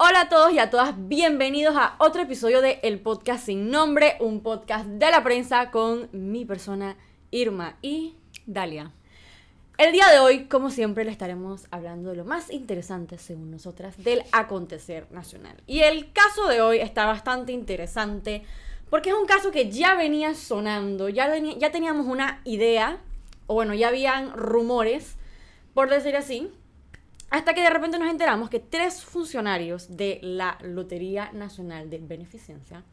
Hola a todos y a todas, bienvenidos a otro episodio de El Podcast Sin Nombre, un podcast de la prensa con mi persona Irma y Dalia. El día de hoy, como siempre, le estaremos hablando de lo más interesante, según nosotras, del acontecer nacional. Y el caso de hoy está bastante interesante porque es un caso que ya venía sonando, ya teníamos una idea, o bueno, ya habían rumores, por decir así, hasta que de repente nos enteramos que 3 funcionarios de la Lotería Nacional de Beneficencia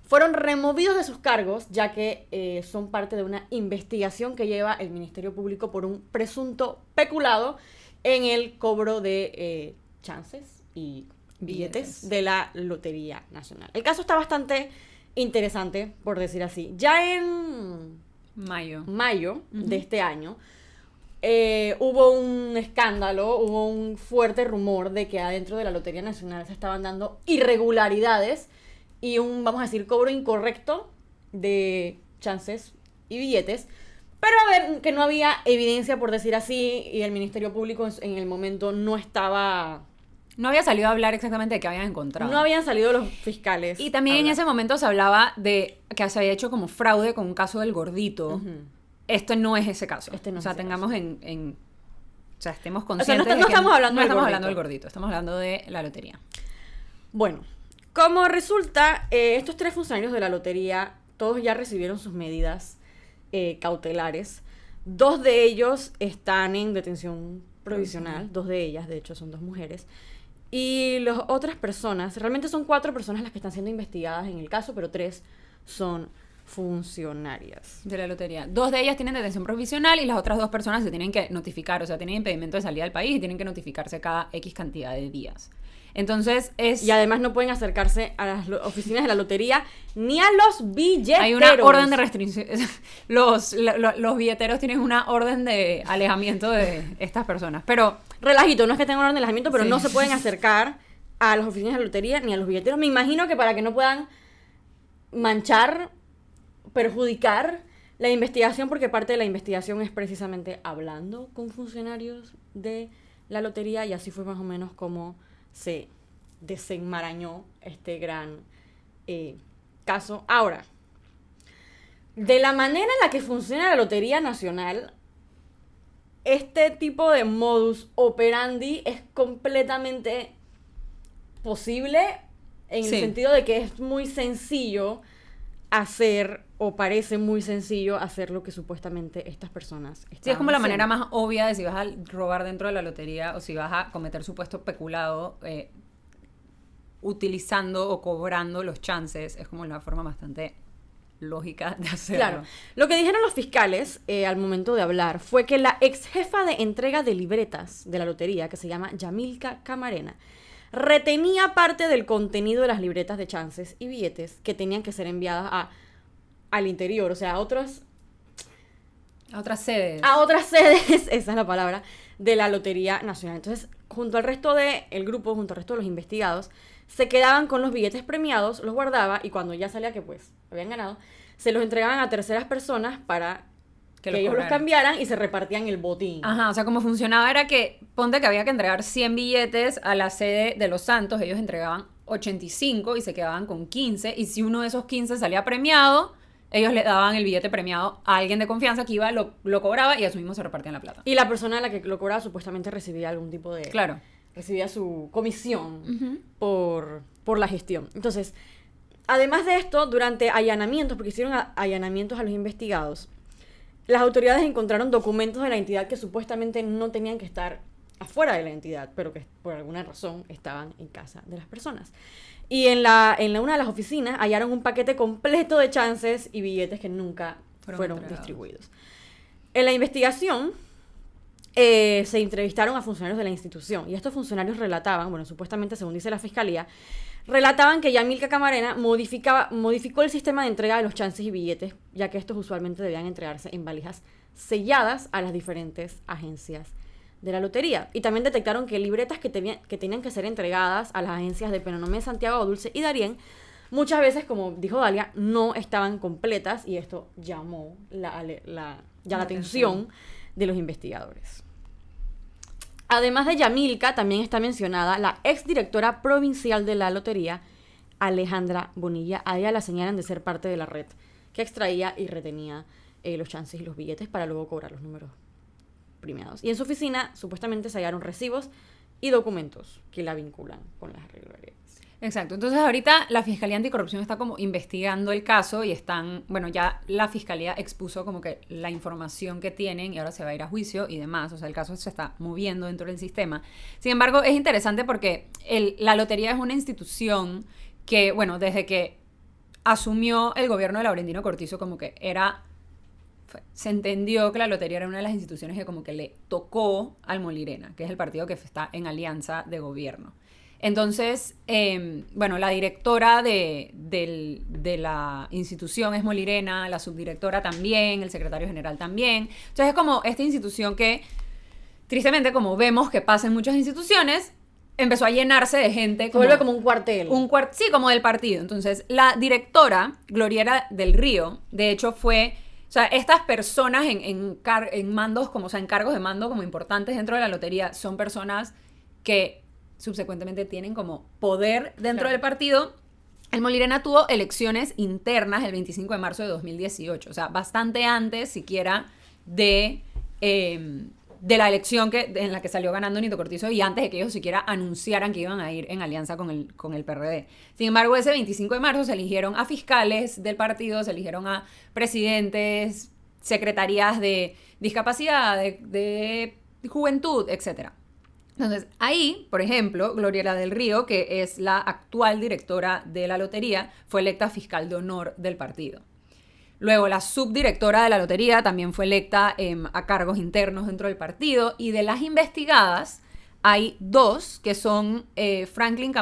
fueron removidos de sus cargos, ya que son parte de una investigación que lleva el Ministerio Público por un presunto peculado en el cobro de chances y billetes de la Lotería Nacional. El caso está bastante interesante, por decir así. Ya en mayo de este año, hubo un escándalo, hubo un fuerte rumor de que adentro de la Lotería Nacional se estaban dando irregularidades y vamos a decir, cobro incorrecto de chances y billetes, pero a ver, que no había evidencia, por decir así, y el Ministerio Público en el momento no había salido a hablar exactamente de qué habían encontrado. No habían salido los fiscales. Y también en ese momento se hablaba de que se había hecho como fraude con un caso del gordito. Esto no es ese caso. Tengamos o sea, estemos conscientes no estamos hablando del gordito. Estamos hablando de la lotería. Bueno, como resulta, estos 3 funcionarios de la lotería, todos ya recibieron sus medidas cautelares. 2 de ellos están en detención provisional. 2 de ellas, de hecho, son 2 mujeres. Y las otras personas, realmente son 4 personas las que están siendo investigadas en el caso, pero 3 son funcionarias de la lotería. 2 de ellas tienen detención provisional y las otras 2 personas se tienen que notificar, o sea, tienen impedimento de salida del país y tienen que notificarse cada X cantidad de días. Entonces Y además no pueden acercarse a las oficinas de la lotería ni a los billeteros. Hay una orden de restricción. Los billeteros tienen una orden de alejamiento de estas personas. Pero relajito, no es que tengan orden de alejamiento, pero sí, no se pueden acercar a las oficinas de la lotería ni a los billeteros. Me imagino que para que no puedan manchar, perjudicar la investigación, porque parte de la investigación es precisamente hablando con funcionarios de la lotería, y así fue más o menos como se desenmarañó este gran caso. Ahora, de la manera en la que funciona la Lotería Nacional, este tipo de modus operandi es completamente posible en el sentido de que es muy sencillo hacer, o parece muy sencillo hacer lo que supuestamente estas personas están sí, es como la haciendo. manera más obvia de si vas a robar dentro de la lotería o si vas a cometer supuesto peculado utilizando o cobrando los chances. Es como la forma bastante lógica de hacerlo. Claro. Lo que dijeron los fiscales al momento de hablar fue que la ex jefa de entrega de libretas de la lotería, que se llama Yamilka Camarena, retenía parte del contenido de las libretas de chances y billetes que tenían que ser enviadas al interior, o sea, a otras sedes. A otras sedes, esa es la palabra, de la Lotería Nacional. Entonces, junto al resto del grupo, junto al resto de los investigados, se quedaban con los billetes premiados, los guardaba, y cuando ya salía que pues habían ganado, se los entregaban a terceras personas para que ellos los cambiaran y se repartían el botín. Ajá, o sea, como funcionaba era que, ponte que había que entregar 100 billetes a la sede de Los Santos, ellos entregaban 85 y se quedaban con 15, y si uno de esos 15 salía premiado, ellos le daban el billete premiado a alguien de confianza que iba, lo cobraba y a su mismo se repartían la plata. Y la persona a la que lo cobraba supuestamente recibía algún tipo de... Claro. Recibía su comisión por la gestión. Entonces, además de esto, durante allanamientos, porque hicieron allanamientos a los investigados, las autoridades encontraron documentos de la entidad que supuestamente no tenían que estar afuera de la entidad, pero que por alguna razón estaban en casa de las personas. Y en una de las oficinas hallaron un paquete completo de chances y billetes que nunca fueron distribuidos. En la investigación se entrevistaron a funcionarios de la institución, y estos funcionarios relataban, bueno, supuestamente según dice la fiscalía, relataban que Yamilka Camarena modificó el sistema de entrega de los chances y billetes, ya que estos usualmente debían entregarse en valijas selladas a las diferentes agencias de la lotería. Y también detectaron que libretas que tenían que ser entregadas a las agencias de Penonomé, Santiago, Dulce y Darién, muchas veces, como dijo Dalia, no estaban completas, y esto llamó la atención de los investigadores. Además de Yamilca, también está mencionada la exdirectora provincial de la lotería, Alejandra Bonilla. A ella la señalan de ser parte de la red que extraía y retenía los chances y los billetes para luego cobrar los números premiados. Y en su oficina supuestamente se hallaron recibos y documentos que la vinculan con las irregularidades. Exacto. Entonces ahorita la Fiscalía Anticorrupción está como investigando el caso y están, bueno, ya la Fiscalía expuso como que la información que tienen y ahora se va a ir a juicio y demás. O sea, el caso se está moviendo dentro del sistema. Sin embargo, es interesante porque la lotería es una institución que, bueno, desde que asumió el gobierno de Laurentino Cortizo como que se entendió que la lotería era una de las instituciones que como que le tocó al Molirena, que es el partido que está en alianza de gobierno. Entonces, bueno, la directora de la institución es Molirena, la subdirectora también, el secretario general también. Entonces es como esta institución que, tristemente, como vemos que pasa en muchas instituciones, empezó a llenarse de gente. Se vuelve como un cuartel. Sí, como del partido. Entonces, la directora, Gloriela del Río, de hecho fue... O sea, estas personas en mandos, como, o sea, en cargos de mando como importantes dentro de la lotería, son personas que subsecuentemente tienen como poder dentro del partido. El Molirena tuvo elecciones internas el 25 de marzo de 2018, o sea, bastante antes siquiera de la elección en la que salió ganando Nito Cortizo y antes de que ellos siquiera anunciaran que iban a ir en alianza con el PRD. Sin embargo, ese 25 de marzo se eligieron a fiscales del partido, se eligieron a presidentes, secretarías de discapacidad, de juventud, etc. Entonces, ahí, por ejemplo, Gloriela del Río, que es la actual directora de la lotería, fue electa fiscal de honor del partido. Luego, la subdirectora de la lotería también fue electa a cargos internos dentro del partido. Y de las investigadas, hay dos que son Franklin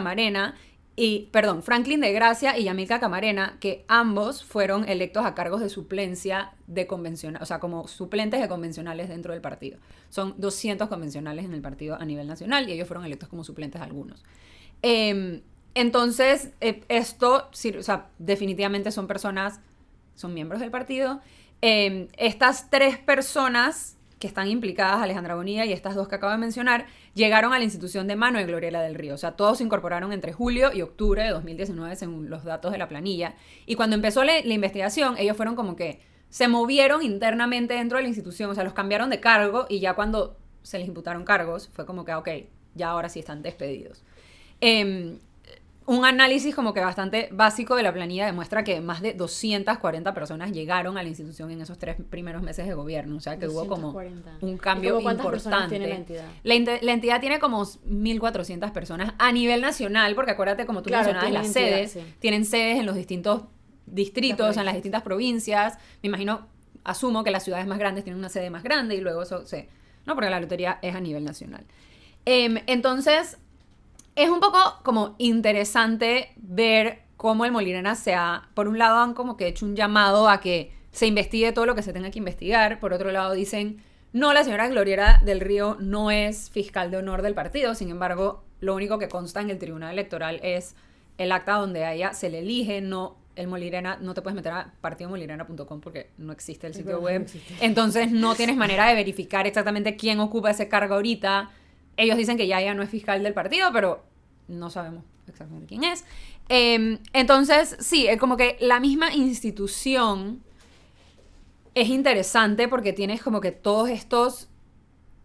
de Gracia y Yamilca Camarena, que ambos fueron electos a cargos de suplencia de convencional, o sea, como suplentes de convencionales dentro del partido. Son 200 convencionales en el partido a nivel nacional y ellos fueron electos como suplentes algunos. Entonces, esto, o sea, definitivamente son miembros del partido. Estas tres personas que están implicadas, Alejandra Bonilla y estas dos que acabo de mencionar, llegaron a la institución de mano de Gloriela del Río. O sea, todos se incorporaron entre julio y octubre de 2019 según los datos de la planilla. Y cuando empezó la investigación, ellos fueron como que se movieron internamente dentro de la institución. O sea, los cambiaron de cargo y ya cuando se les imputaron cargos, fue como que, ok, ya ahora sí están despedidos. Un análisis como que bastante básico de la planilla demuestra que más de 240 personas llegaron a la institución en esos 3 primeros meses de gobierno. O sea, que 240. Hubo como un cambio ¿Cuántas personas importante. tiene la entidad? La entidad tiene como 1.400 personas a nivel nacional, porque acuérdate, como tú mencionabas, las sedes tienen sedes en los distintos distritos, en las distintas provincias. Me imagino, asumo que las ciudades más grandes tienen una sede más grande y luego eso no, porque la lotería es a nivel nacional. Entonces, es un poco como interesante ver cómo el Molirena por un lado han como que hecho un llamado a que se investigue todo lo que se tenga que investigar, por otro lado dicen, no, la señora Gloriela del Río no es fiscal de honor del partido, sin embargo, lo único que consta en el Tribunal Electoral es el acta donde a ella se le elige, no el Molirena, no te puedes meter a partidomolirena.com porque no existe el sitio web, entonces no tienes manera de verificar exactamente quién ocupa ese cargo ahorita. Ellos dicen que ya ella no es fiscal del partido, pero no sabemos exactamente quién es. Entonces, sí, como que la misma institución es interesante porque tienes como que todos estos...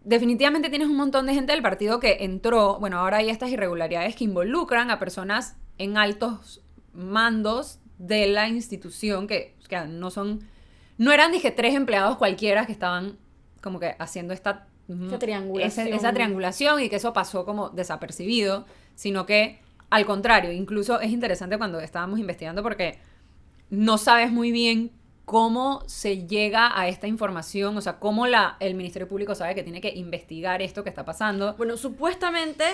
Definitivamente tienes un montón de gente del partido que entró... Bueno, ahora hay estas irregularidades que involucran a personas en altos mandos de la institución que no son... No eran, dije, 3 empleados cualquiera que estaban como que haciendo esa triangulación y que eso pasó como desapercibido, sino que al contrario, incluso es interesante cuando estábamos investigando porque no sabes muy bien cómo se llega a esta información, o sea, cómo el Ministerio Público sabe que tiene que investigar esto que está pasando. Bueno, supuestamente,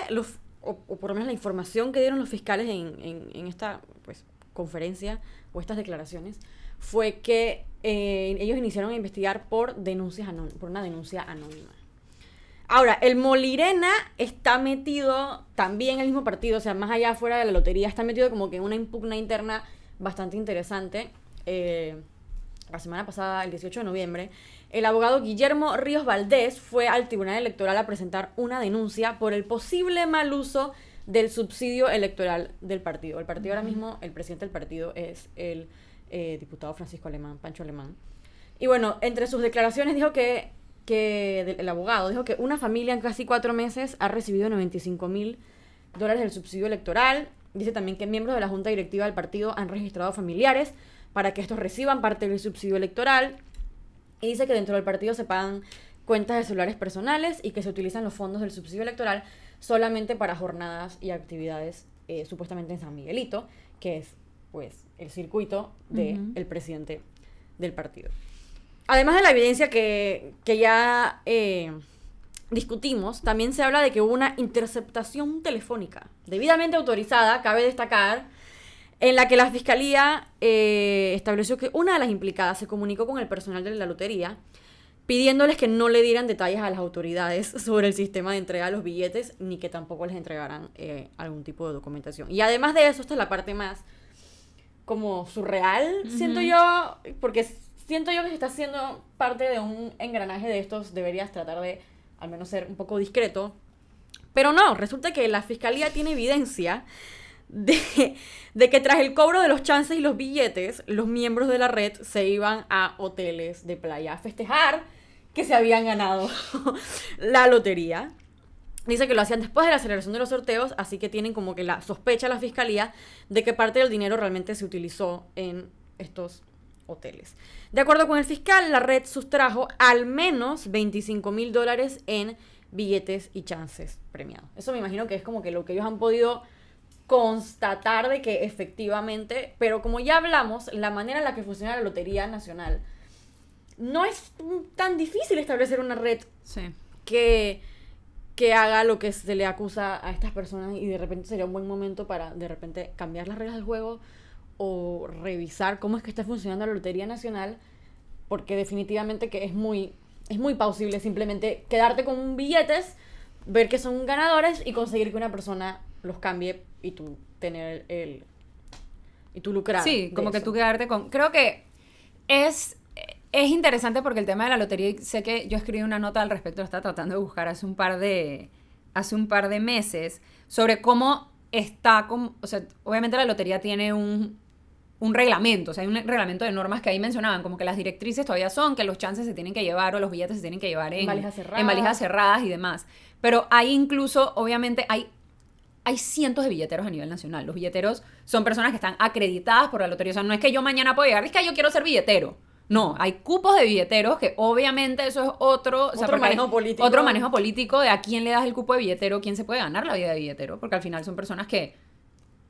o por lo menos la información que dieron los fiscales en esta conferencia o estas declaraciones, fue que ellos iniciaron a investigar por una denuncia anónima. Ahora, el Molirena está metido también en el mismo partido, o sea, más allá afuera de la lotería, está metido como que en una impugna interna bastante interesante. la semana pasada, el 18 de noviembre, el abogado Guillermo Ríos Valdés fue al Tribunal Electoral a presentar una denuncia por el posible mal uso del subsidio electoral del partido. El partido ahora mismo, el presidente del partido es el diputado Francisco Alemán, Pancho Alemán. Y bueno, entre sus declaraciones dijo el abogado dijo que una familia en casi 4 meses ha recibido $95,000 del subsidio electoral. Dice también que miembros de la junta directiva del partido han registrado familiares para que estos reciban parte del subsidio electoral. Y dice que dentro del partido se pagan cuentas de celulares personales y que se utilizan los fondos del subsidio electoral solamente para jornadas y actividades supuestamente en San Miguelito, que es pues el circuito del presidente del partido. Además de la evidencia que ya discutimos, también se habla de que hubo una interceptación telefónica debidamente autorizada, cabe destacar, en la que la fiscalía estableció que una de las implicadas se comunicó con el personal de la lotería pidiéndoles que no le dieran detalles a las autoridades sobre el sistema de entrega de los billetes ni que tampoco les entregaran algún tipo de documentación. Y además de eso, esta es la parte más como surreal, siento yo, porque siento yo que si estás siendo parte de un engranaje de estos deberías tratar de al menos ser un poco discreto. Pero no, resulta que la fiscalía tiene evidencia de que tras el cobro de los chances y los billetes, los miembros de la red se iban a hoteles de playa a festejar que se habían ganado la lotería. Dice que lo hacían después de la celebración de los sorteos, así que tienen como que la sospecha la fiscalía de que parte del dinero realmente se utilizó en estos hoteles. De acuerdo con el fiscal, la red sustrajo al menos $25,000 en billetes y chances premiados. Eso me imagino que es como que lo que ellos han podido constatar de que efectivamente, pero como ya hablamos, la manera en la que funciona la Lotería Nacional, no es tan difícil establecer una red que haga lo que se le acusa a estas personas y de repente sería un buen momento para de repente cambiar las reglas del juego o revisar cómo es que está funcionando la Lotería Nacional, porque definitivamente que es muy plausible simplemente quedarte con billetes, ver que son ganadores y conseguir que una persona los cambie y tú tener y tú lucrar. Sí, como que tú quedarte con... Creo que es interesante porque el tema de la lotería, sé que yo escribí una nota al respecto, lo estaba tratando de buscar hace un par de meses, sobre cómo está, o sea, obviamente la lotería tiene un reglamento, o sea, hay un reglamento de normas que ahí mencionaban, como que las directrices todavía son que los chances se tienen que llevar o los billetes se tienen que llevar en valijas cerradas y demás. Pero hay incluso, obviamente, hay cientos de billeteros a nivel nacional. Los billeteros son personas que están acreditadas por la lotería. O sea, no es que yo mañana pueda llegar, es que yo quiero ser billetero. No, hay cupos de billeteros que obviamente eso es otro manejo político. Otro manejo político de a quién le das el cupo de billetero, quién se puede ganar la vida de billetero, porque al final son personas que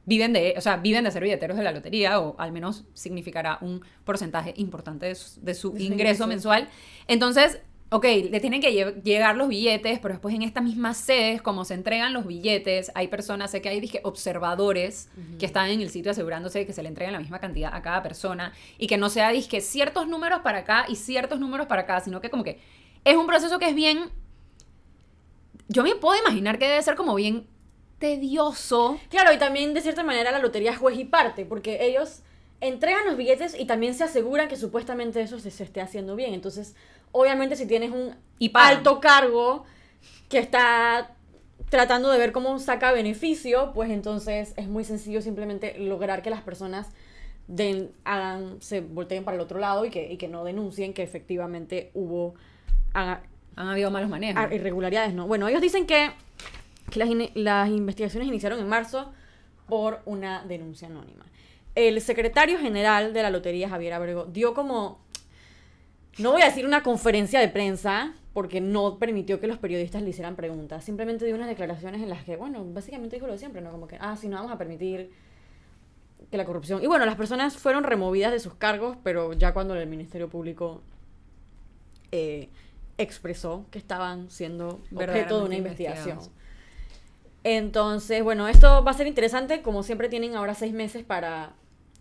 viven de ser billeteros de la lotería, o al menos significará un porcentaje importante de su ingreso mensual. Entonces, ok, le tienen que llegar los billetes, pero después en estas mismas sedes, como se entregan los billetes, hay personas, sé que hay observadores que están en el sitio asegurándose de que se le entreguen la misma cantidad a cada persona y que no sea ciertos números para acá y ciertos números para acá, sino que como que es un proceso que es bien... Yo me puedo imaginar que debe ser como bien tedioso. Claro, y también de cierta manera la lotería es juez y parte, porque ellos entregan los billetes y también se aseguran que supuestamente eso se esté haciendo bien. Entonces, obviamente si tienes un alto cargo que está tratando de ver cómo saca beneficio, pues entonces es muy sencillo simplemente lograr que las personas se volteen para el otro lado y que no denuncien que efectivamente han habido malos manejos. Irregularidades, ¿no? Bueno, ellos dicen que las investigaciones iniciaron en marzo por una denuncia anónima. El secretario general de la lotería, Javier Abrego, dio como... No voy a decir una conferencia de prensa, porque no permitió que los periodistas le hicieran preguntas. Simplemente dio unas declaraciones en las que, bueno, básicamente dijo lo de siempre, ¿no? Como que, sí, no vamos a permitir que la corrupción... Y bueno, las personas fueron removidas de sus cargos, pero ya cuando el Ministerio Público expresó que estaban siendo objeto de una investigación. Entonces, bueno, esto va a ser interesante. Como siempre, tienen ahora 6 meses para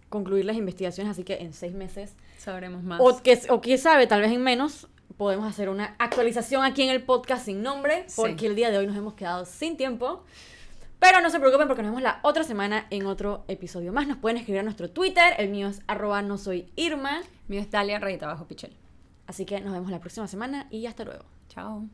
concluir las investigaciones, así que en 6 meses sabremos más. O quién sabe, tal vez en menos, podemos hacer una actualización aquí en el podcast sin nombre, porque el día de hoy nos hemos quedado sin tiempo. Pero no se preocupen porque nos vemos la otra semana en otro episodio más. Nos pueden escribir a nuestro Twitter. El mío es @nosoyirma. Mío es Dalia _Pichel. Así que nos vemos la próxima semana y hasta luego. Chao.